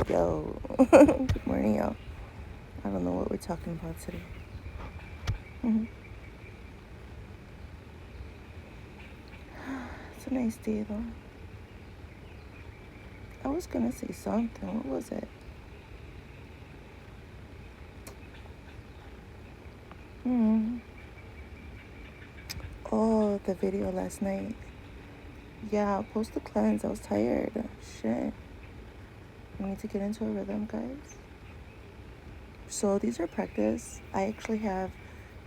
Yo, good morning, y'all. I don't know what we're talking about today. Mhm. It's a nice day, though. I was gonna say something. What was it? Hmm. Oh, the video last night. Yeah, post the cleanse. I was tired. Shit. I need to get into a rhythm, guys. So these are practice. I actually have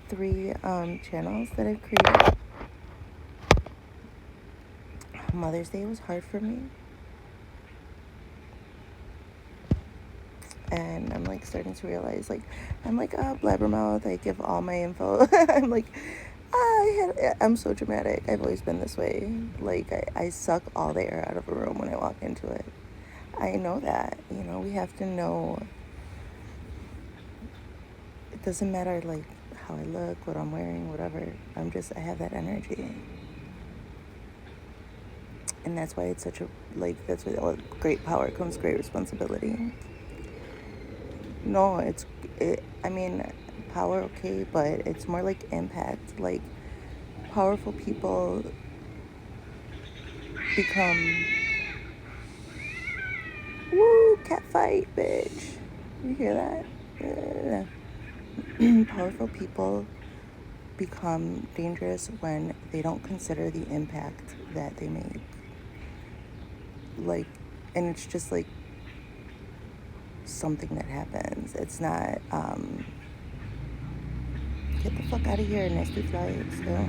three channels that I've created. Mother's Day was hard for me. And I'm like starting to realize, like, I'm like, blabbermouth. I give all my info. I'm like, I'm so dramatic. I've always been this way. Like, I suck all the air out of a room when I walk into it. I know that. We have to know. It doesn't matter, like, how I look, what I'm wearing, whatever. I have that energy. And that's why it's such a, like, that's why with great power comes great responsibility. No, I mean, power, okay, but it's more like impact. Like, powerful people become, woo, cat fight, bitch. You hear that? Powerful people become dangerous when they don't consider the impact that they make. Like, and it's just like something that happens. It's not, get the fuck out of here, nasty flies. So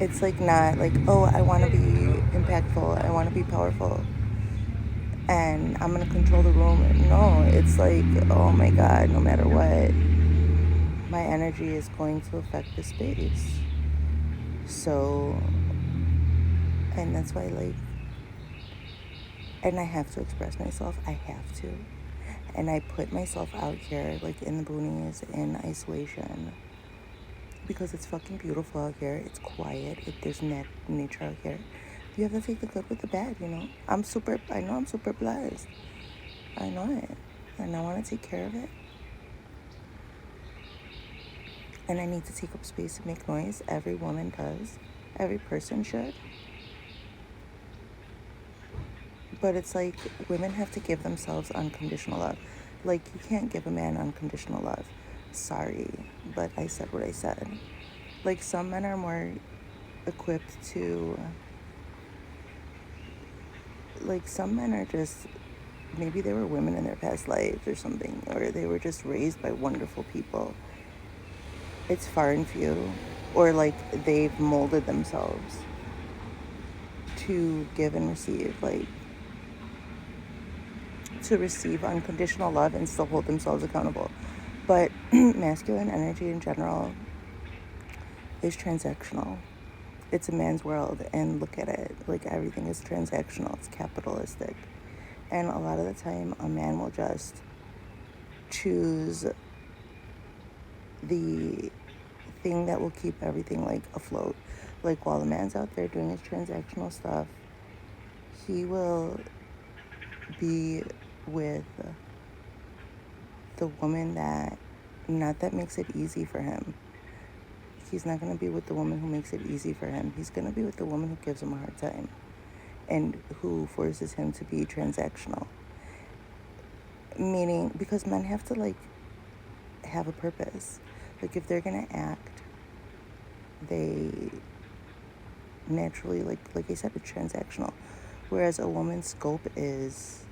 it's like not like, oh, I want to be impactful, I want to be powerful, and I'm gonna control the room. No, it's like, oh my god, no matter what, my energy is going to affect the space. So, and that's why, like, and I have to express myself. I have to. And I put myself out here, like, in the boonies, in isolation, because it's fucking beautiful out here. It's quiet. There's nature out here. You have to take the good with the bad. I know I'm super blessed. I know it. And I want to take care of it. And I need to take up space and make noise. Every woman does. Every person should. But it's like women have to give themselves unconditional love. Like, you can't give a man unconditional love. Sorry, but I said what I said. Like, some men are more equipped to, like, some men are just, maybe they were women in their past lives or something, or they were just raised by wonderful people. It's far and few. Or, like, they've molded themselves to give and receive, like, to receive unconditional love and still hold themselves accountable. But masculine energy in general is transactional. It's a man's world, and look at it. Like, everything is transactional, it's capitalistic. And a lot of the time, a man will just choose the thing that will keep everything, like, afloat. Like, while the man's out there doing his transactional stuff, he will be with the woman that, not that makes it easy for him. He's not going to be with the woman who makes it easy for him. He's going to be with the woman who gives him a hard time and who forces him to be transactional. Meaning, because men have to, like, have a purpose. Like, if they're going to act, they naturally, like I said, it's transactional. Whereas a woman's scope is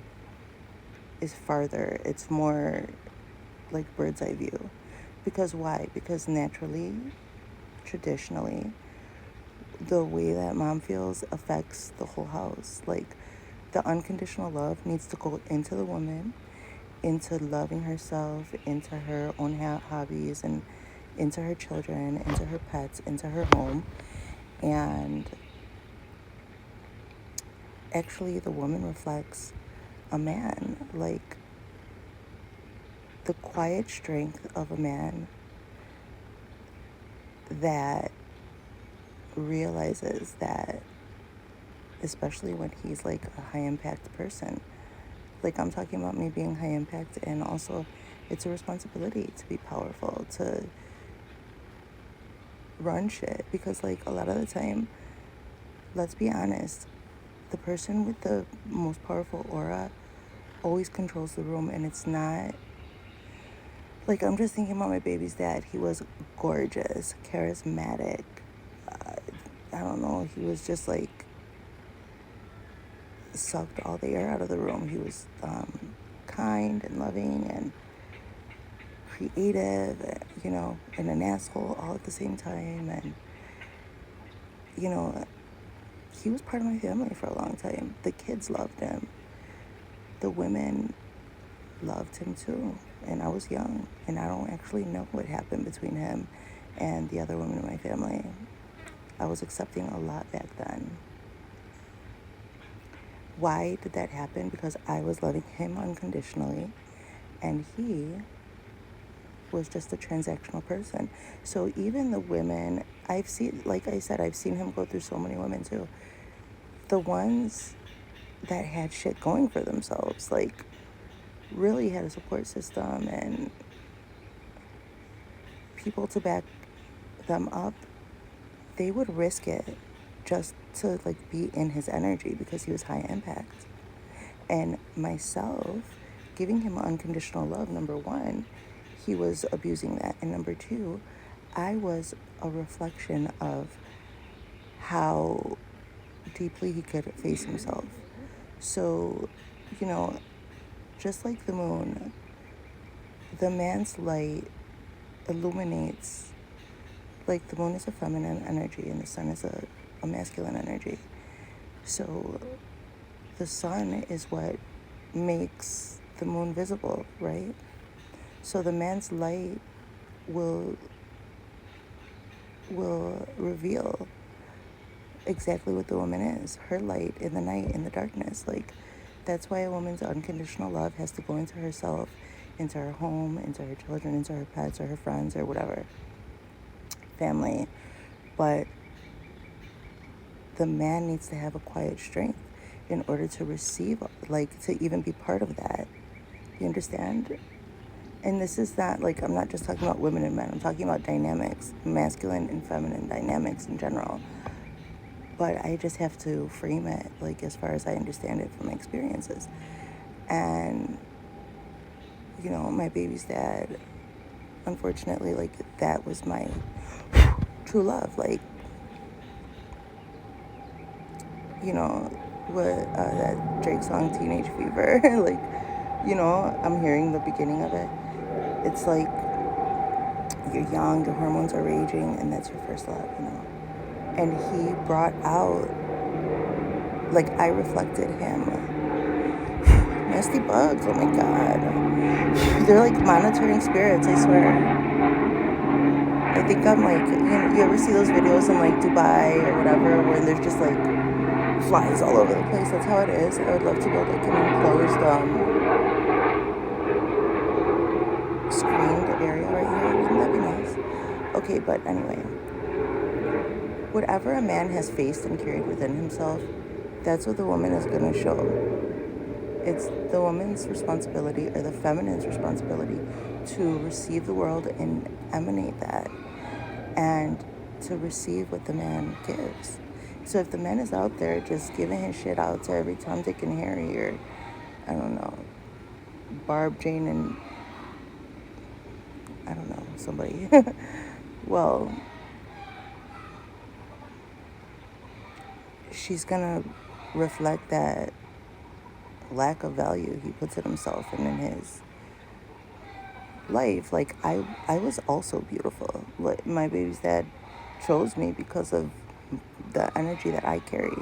farther. It's more like bird's eye view. Because why? Because naturally, traditionally, the way that mom feels affects the whole house. Like, the unconditional love needs to go into the woman, into loving herself, into her own hobbies, and into her children, into her pets, into her home. And actually, the woman reflects a man. Like, the quiet strength of a man that realizes that especially when he's like a high impact person. Like, I'm talking about me being high impact, and also it's a responsibility to be powerful, to run shit. Because, like, a lot of the time, let's be honest, the person with the most powerful aura always controls the room, and it's not. Like, I'm just thinking about my baby's dad. He was gorgeous, charismatic. Uh, I don't know. He was just like sucked all the air out of the room. He was kind and loving and creative, and an asshole all at the same time. And, you know, he was part of my family for a long time. The kids loved him. The women loved him too. And I was young, and I don't actually know what happened between him and the other women in my family. I was accepting a lot back then. Why did that happen? Because I was loving him unconditionally, and he was just a transactional person. So even the women I've seen, like I said, I've seen him go through so many women too. The ones that had shit going for themselves, like, really had a support system and people to back them up, they would risk it just to like be in his energy because he was high impact. And myself, giving him unconditional love, number one, he was abusing that. And number two, I was a reflection of how deeply he could face himself. So, you know, just like the moon, the man's light illuminates. Like, the moon is a feminine energy and the sun is a masculine energy. So the sun is what makes the moon visible, right? So the man's light will reveal exactly what the woman is. Her light in the night, in the darkness. Like, that's why a woman's unconditional love has to go into herself, into her home, into her children, into her pets or her friends or whatever, family. But the man needs to have a quiet strength in order to receive, like, to even be part of that. You understand? And this is not, like, I'm not just talking about women and men. I'm talking about dynamics, masculine and feminine dynamics in general. But I just have to frame it, like, as far as I understand it from my experiences. And, my baby's dad, unfortunately, like, that was my true love. Like, what that Drake song, Teenage Fever, like, I'm hearing the beginning of it. It's like you're young, your hormones are raging, and that's your first love. And he brought out, like, I reflected him. Nasty bugs, oh my god. They're like monitoring spirits, I swear. I think I'm like, you ever see those videos in like Dubai or whatever where there's just like flies all over the place? That's how it is. I would love to build like an enclosed screened area right here. Wouldn't that be nice? Okay, but anyway, whatever a man has faced and carried within himself, that's what the woman is going to show. It's the woman's responsibility, or the feminine's responsibility, to receive the world and emanate that, and to receive what the man gives. So if the man is out there just giving his shit out to every Tom, Dick, and Harry, or, I don't know, Barb, Jane, and, I don't know, somebody, well, she's gonna reflect that lack of value he puts in himself and in his life. Like, I was also beautiful. Like, my baby's dad chose me because of the energy that I carry.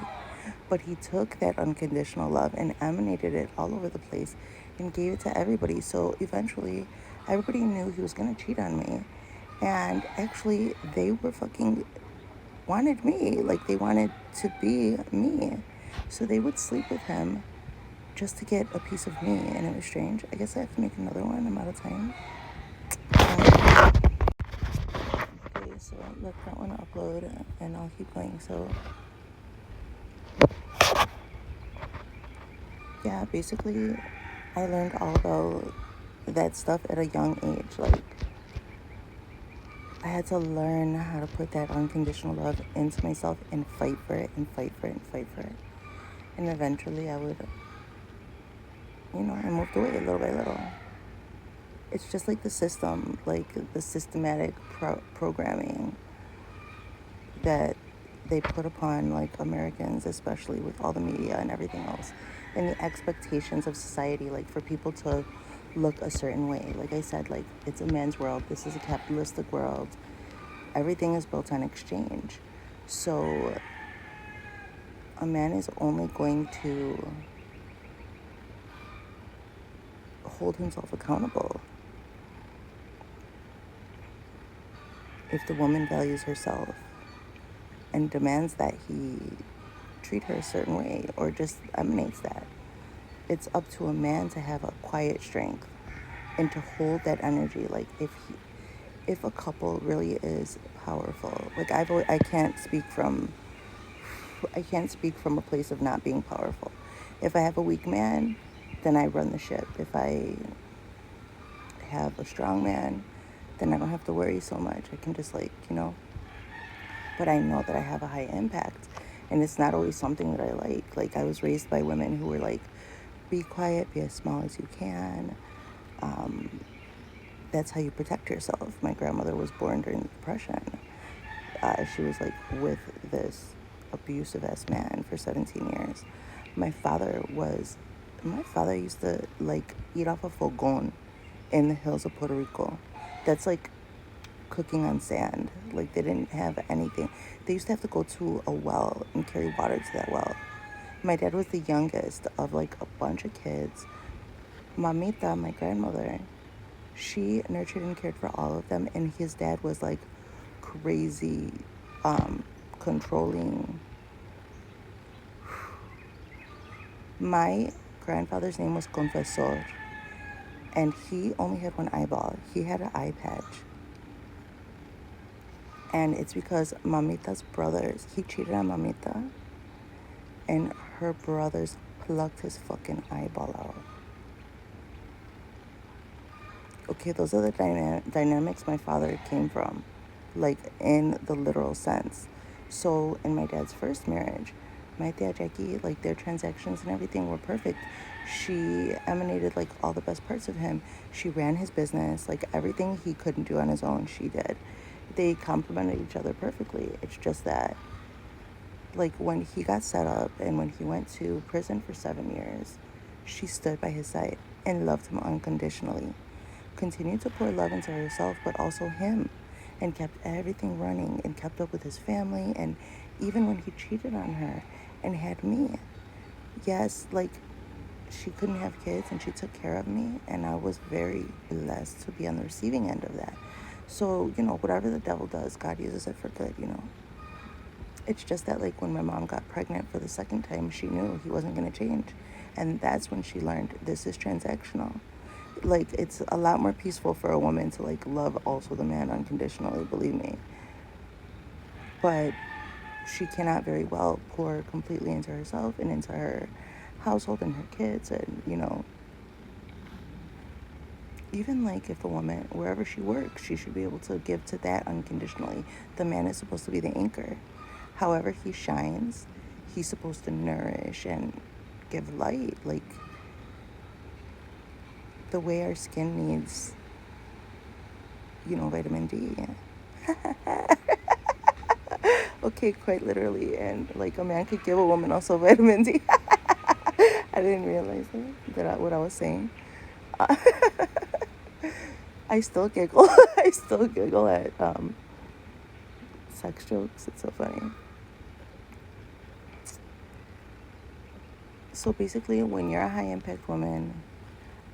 But he took that unconditional love and emanated it all over the place and gave it to everybody. So eventually, everybody knew he was going to cheat on me. And actually, they were fucking wanted me. Like, they wanted to be me. So they would sleep with him just to get a piece of me. And it was strange. I guess I have to make another one. I'm out of time. Okay, so let that one upload and I'll keep going. So Yeah, basically, I learned all about that stuff at a young age. Like, I had to learn how to put that unconditional love into myself and fight for it and fight for it and fight for it. And eventually I would, I moved away little by little. It's just like the system, like the systematic programming that they put upon like Americans, especially with all the media and everything else, and the expectations of society, like for people to look a certain way. Like I said, like it's a man's world. This is a capitalistic world. Everything is built on exchange. So a man is only going to hold himself accountable if the woman values herself and demands that he treat her a certain way or just emanates that. It's up to a man to have a quiet strength and to hold that energy. Like if a couple really is powerful, like I can't speak from a place of not being powerful. If I have a weak man, then I run the ship. If I have a strong man, then I don't have to worry so much. I can just but I know that I have a high impact, and it's not always something that I like. Like I was raised by women who were like, be quiet, be as small as you can. Um, that's how you protect yourself. My grandmother was born during the Depression. She was like with this abusive ass man for 17 years. My father was, my father used to like eat off a fogon in the hills of Puerto Rico. That's like cooking on sand. Like they didn't have anything. They used to have to go to a well and carry water to that well. My dad was the youngest of like a bunch of kids. Mamita, my grandmother, she nurtured and cared for all of them, and his dad was like crazy, controlling. My grandfather's name was Confesor, and he only had one eyeball. He had an eye patch. And it's because Mamita's brothers, he cheated on Mamita, and her brothers plucked his fucking eyeball out. Okay, those are the dynamics my father came from, like in the literal sense. So in my dad's first marriage, my tia Jackie, like their transactions and everything were perfect. She emanated like all the best parts of him. She ran his business, like everything he couldn't do on his own, she did. They complemented each other perfectly. It's just that, like when he got set up and when he went to prison for 7 years, she stood by his side and loved him unconditionally, continued to pour love into herself, but also him, and kept everything running and kept up with his family. And even when he cheated on her and had me, yes, like she couldn't have kids and she took care of me, and I was very blessed to be on the receiving end of that. So, whatever the devil does, God uses it for good. It's just that, like, when my mom got pregnant for the second time, she knew he wasn't going to change. And that's when she learned this is transactional. Like, it's a lot more peaceful for a woman to, like, love also the man unconditionally, believe me. But she cannot very well pour completely into herself and into her household and her kids. And, even like if a woman, wherever she works, she should be able to give to that unconditionally. The man is supposed to be the anchor. However he shines, he's supposed to nourish and give light, like the way our skin needs, vitamin D. Okay, quite literally. And like a man could give a woman also vitamin D. I didn't realize what I was saying. I still giggle. I still giggle at sex jokes. It's so funny. So basically, when you're a high impact woman,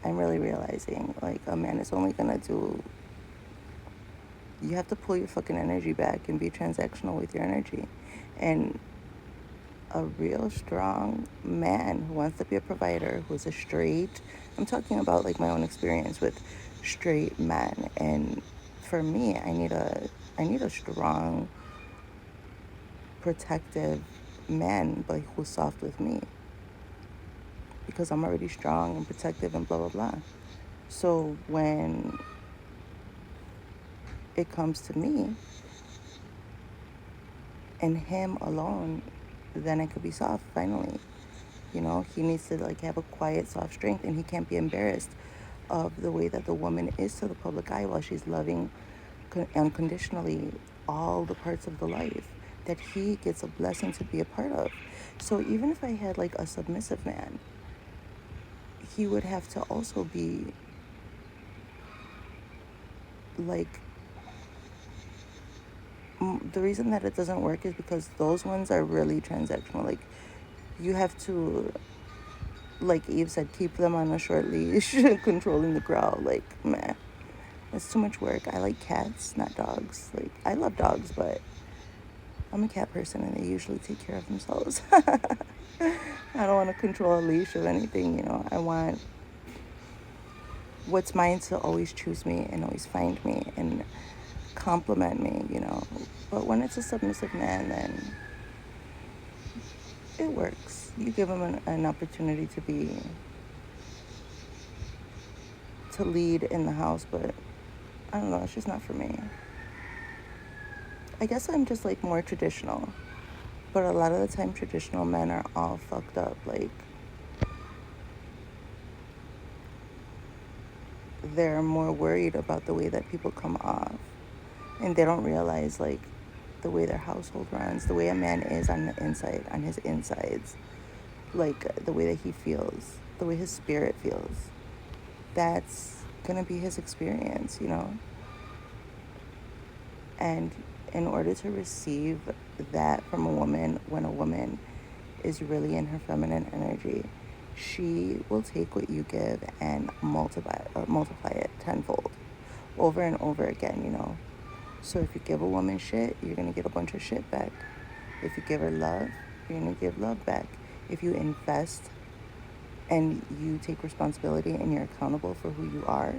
I'm really realizing like a man is only gonna do. You have to pull your fucking energy back and be transactional with your energy. And a real strong man who wants to be a provider, who's a straight, I'm talking about like my own experience with straight men. And for me, I need a strong, protective man, but who's soft with me. because I'm already strong and protective and blah, blah, blah. So when it comes to me and him alone, then I could be soft finally. You know, he needs to like have a quiet, soft strength, and he can't be embarrassed of the way that the woman is to the public eye while she's loving unconditionally all the parts of the life that he gets a blessing to be a part of. So even if I had like a submissive man, he would have to also be like, the reason that it doesn't work is because those ones are really transactional. Like, you have to, like Eve said, keep them on a short leash, controlling the crowd. Like, man, it's too much work. I like cats, not dogs. Like, I love dogs, but I'm a cat person and they usually take care of themselves. I don't want to control a leash of anything, you know. I want what's mine to always choose me and always find me and compliment me, you know. But when it's a submissive man, then it works. You give him an opportunity to lead in the house, but I don't know, it's just not for me. I guess I'm just like more traditional, but a lot of the time traditional men are all fucked up. Like, they're more worried about the way that people come off, and they don't realize like the way their household runs, the way a man is on the inside, on his insides, like the way that he feels, the way his spirit feels. That's gonna be his experience, you know. And in order to receive that from a woman, when a woman is really in her feminine energy, she will take what you give and multiply it tenfold over and over again, you know. So if you give a woman shit, you're going to get a bunch of shit back. If you give her love, you're going to give love back. If you invest and you take responsibility and you're accountable for who you are,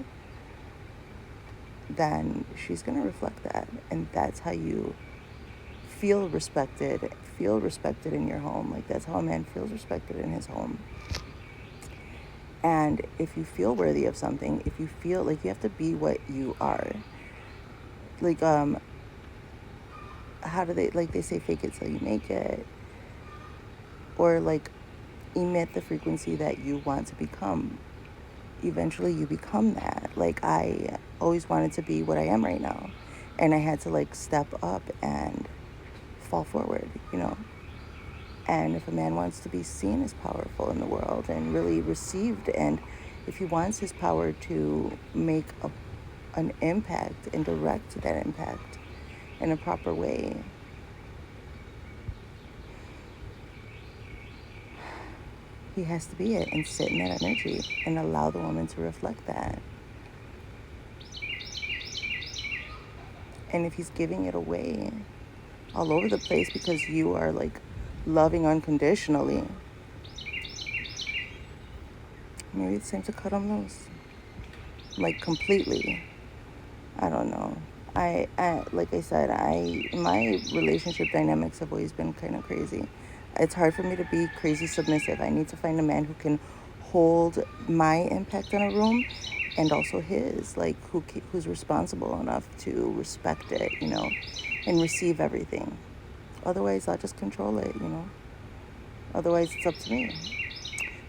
then she's going to reflect that. And that's how you feel respected in your home. Like, that's how a man feels respected in his home. And if you feel worthy of something, if you feel like, you have to be what you are. Like, how do they say fake it till you make it, or like emit the frequency that you want to become. Eventually you become that. Like, I always wanted to be what I am right now, and I had to like step up and fall forward, you know. And if a man wants to be seen as powerful in the world and really received, and if he wants his power to make an impact and direct that impact in a proper way, he has to be it and sit in that energy and allow the woman to reflect that. And if he's giving it away all over the place because you are like loving unconditionally, maybe it's time to cut him loose, like completely. I don't know. I like I said, my relationship dynamics have always been kind of crazy. It's hard for me to be crazy submissive. I need to find a man who can hold my impact in a room and also his, like who's responsible enough to respect it, you know, and receive everything. Otherwise, I'll just control it, you know. Otherwise, it's up to me.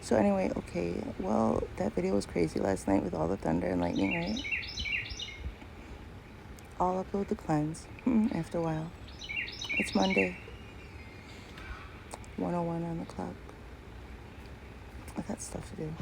So anyway, okay, well, that video was crazy last night with all the thunder and lightning, right? I'll upload the cleanse after a while. It's Monday, 1:01 on the clock. I got stuff to do.